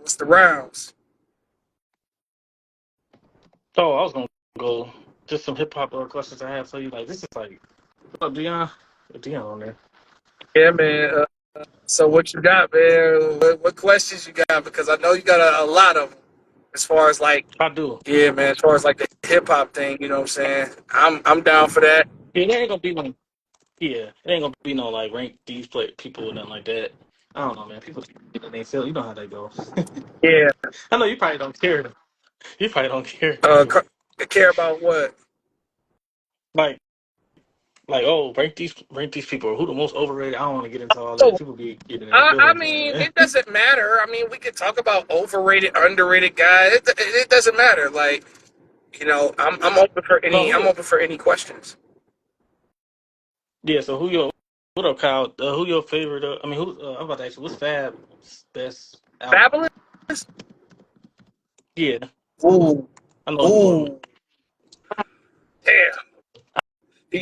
What's the rounds? Oh, I was gonna go just some hip hop questions I have for you. Like this is like, what up, Dion? Dion on there. Yeah, man. So what you got, man? What questions you got? Because I know you got a lot of them. As far as like, I do. yeah, man. As far as like the hip hop thing, you know what I'm saying? I'm down for that. Yeah, it ain't gonna be no. Yeah, it ain't gonna be no like rank these play people or nothing like that. I don't know, man. People they feel you know how that goes. Yeah. I know you probably don't care. You probably don't care Uh, anyway. care about what? Like oh, rank these people. Who the most overrated? I don't want to get into all that. Oh, People be getting in their I feelings, mean, man. it doesn't matter. I mean, we could talk about overrated, underrated guys. It doesn't matter. Like, I'm open for No, any. I'm open for any questions. yeah. So who your what up, Kyle? Who your favorite? I mean, who? I'm about to ask you, what's Fab's best album? Fabulous. Yeah, Ooh, I know you want. ooh, damn.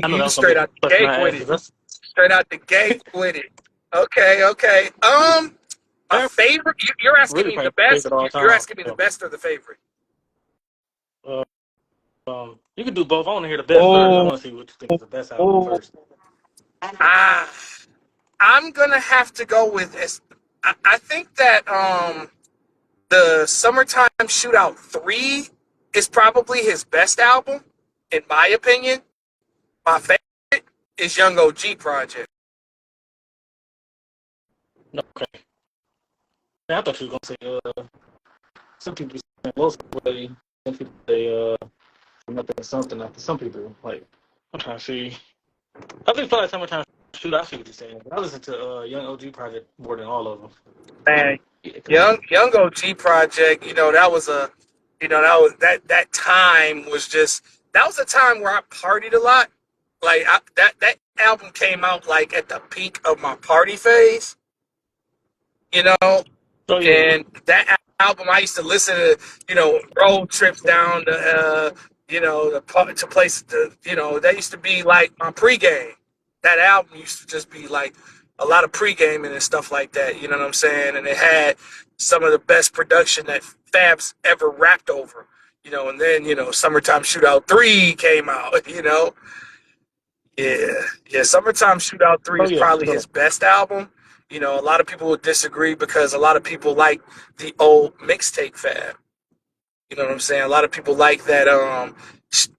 I know You that was gonna be straight the out the question gate I with asked. it. 'Cause that's Straight out the gate with it. Okay, okay. My Fab favorite. You're asking really me the probably best. favorite all You're time. asking me the best or the favorite. Uh, you can do both. I want to hear the best first. I Oh, want to see what you think is the best album oh. first. Ah, I'm gonna have to go with this. I think that the Summertime Shootout 3 is probably his best album, in my opinion. My favorite is Young OG Project. No, okay. I thought you were gonna say some people say most way. Some people say nothing something after some people like. I'm trying to see. I think for like summertime shoot, I see what you're saying. But I listen to Young OG Project more than all of them. Man, Yeah, because Young OG Project, that was that time was just that was a time where I partied a lot. Like that album came out like at the peak of my party phase, you know, oh yeah, and that album I used to listen to, road trips down to places that used to be like my pregame. That album used to just be like a lot of pre-gaming and stuff like that, you know what I'm saying? And it had some of the best production that Fab's ever rapped over, and then, Summertime Shootout 3 came out, Yeah, yeah. Summertime Shootout 3 oh is yeah, for probably sure. his best album. A lot of people would disagree because a lot of people like the old mixtape Fab. You know what I'm saying? A lot of people like that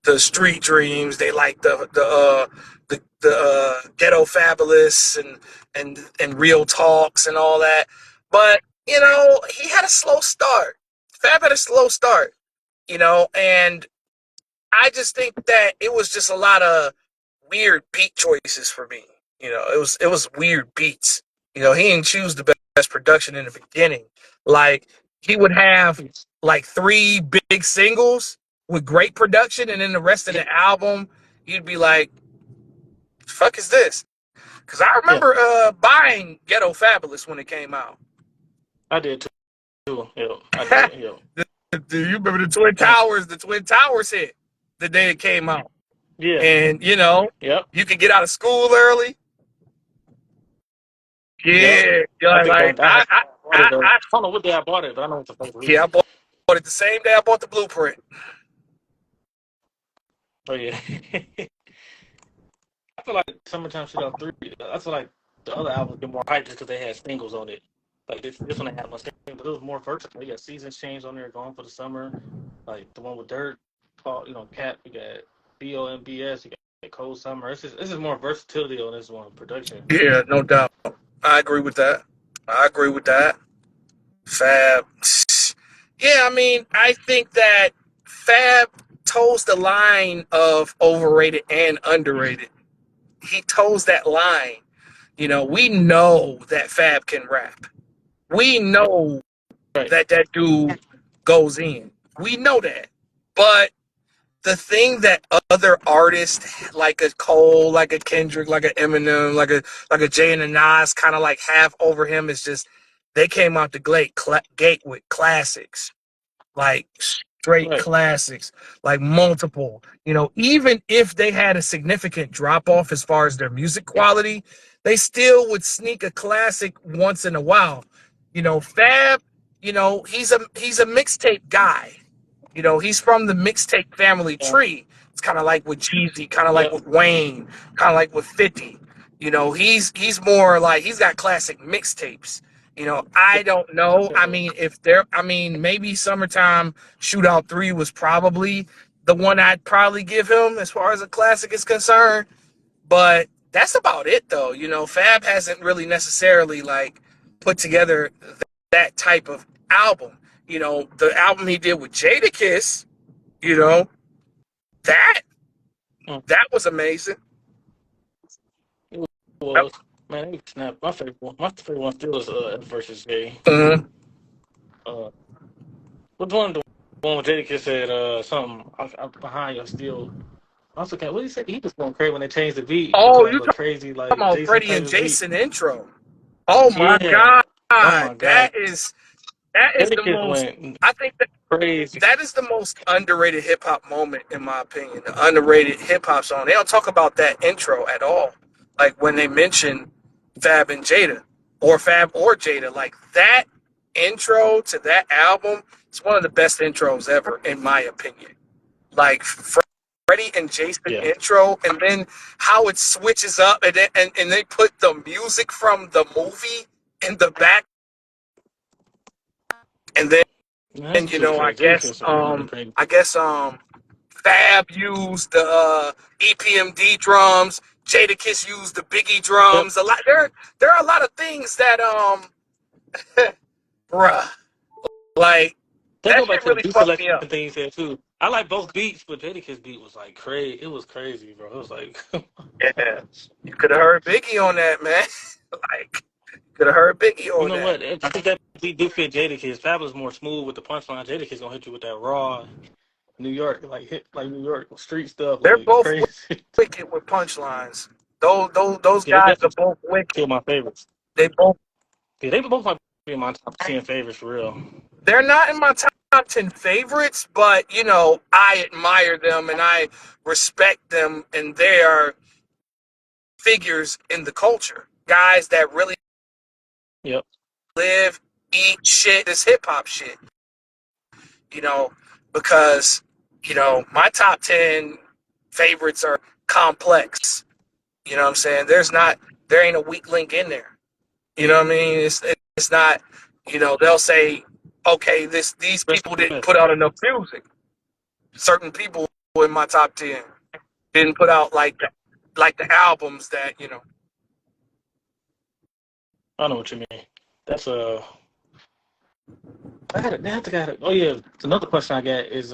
the Street Dreams. They like the Ghetto Fabulous and Real Talks and all that. But, he had a slow start. Fab had a slow start, and I just think that it was just a lot of weird beat choices for me. It was weird beats. He didn't choose the best production in the beginning. Like he would have like three big singles with great production, and then the rest of the album, you'd be like, "Fuck is this?" Because I Yeah, remember buying Ghetto Fabulous when it came out. I did too. Yeah, I did. Yeah, Do you remember the Twin and Towers? The Twin Towers hit the day it came out, yeah, and yep, you could get out of school early. yep. Yeah, I yeah, think like I had bought it. I I don't know what day I bought it, but I know it's the first yeah, I release. bought it the same day I bought the Blueprint. Oh yeah. I feel like Summertime Shootout 3, I feel like the other albums get more hype just because they had singles on it. Like this one they had much singles, but it was more versatile. You got Seasons Change on there, Going for the Summer, like the one with Dirt, Paul, Cat, you got BOMBS, you got Cold Summer. This is more versatility on this one, production. Yeah, no doubt. I agree with that. I agree with that. Fab. Yeah, I mean, I think that Fab toes the line of overrated and underrated. He toes that line. We know that Fab can rap. We know Right. that dude goes in. We know that. But the thing that other artists like a Cole, like a Kendrick, like a Eminem, like a Jay and a Nas kind of like have over him is just they came out the gate with classics, like straight Right. classics, like multiple. Even if they had a significant drop off as far as their music quality, they still would sneak a classic once in a while. Fab, he's a mixtape guy. He's from the mixtape family Yeah. tree. It's kind of like with Jeezy, kind of like Yep. with Wayne, kind of like with 50. He's more like he's got classic mixtapes. I don't know. I Definitely. mean, maybe Summertime Shootout 3 was probably the one I'd probably give him as far as a classic is concerned. But that's about it, though. Fab hasn't really necessarily like put together that type of album. The album he did with Jadakiss, you know, that Mm. that was amazing. It was. Man, they snapped. My favorite one still is F versus J. Mhm. Uh, which one? The one with Jadakiss said something behind your steel. I also can't. What did he say? He was going crazy when they changed the beat to Oh, that you little talking crazy like about Jason Freddie type and of beat. Jason intro? Oh my Yeah. God, Oh my that god. is that is the Jadakiss most. went I think crazy. that is the most underrated hip hop moment, in my opinion. The underrated hip hop song. They don't talk about that intro at all. Like when they mention Fab and Jada, or Fab or Jada, like that intro to that album, it's one of the best intros ever, in my opinion. Like Freddie and Jason Yeah. intro, and then how it switches up, and they put the music from the movie in the back, and then Man, that's too I crazy. guess Jadakiss went really crazy. Fab used the EPMD drums. Jadakiss used the Biggie Yep. drums. A lot there are a lot of things that bruh, like They that go back shit to the really beat fucked me selection up. thing he said too. I like both beats, but Jadakiss beat was like crazy. It was crazy, bro. It was like, oh my Yeah, gosh. you could have heard Biggie on that, man. Like could have heard Biggie You on know that. what? I think that beat do fit Jadakiss. Fab was more smooth with the punchline. Jadakiss gonna hit you with that raw New York, like hit like New York street stuff, They're like both crazy. wicked with punchlines. Those Yeah, they guys are definitely both wicked. two of my favorites. They both Yeah, they both might be in my top 10 favorites for real. they're not in my top 10 favorites, but I admire them and I respect them, and they are figures in the culture. Guys that really Yep. live, eat shit, this hip hop shit. You know, because my top 10 favorites are complex. You know what I'm saying? There ain't a weak link in there. You know what I mean? It's not. They'll say, okay, these Rest people in didn't peace. put out enough music. Certain people in my top 10 didn't put out like the albums that. I know what you mean. That's I had it. I think I had it. Oh yeah. Another question I got is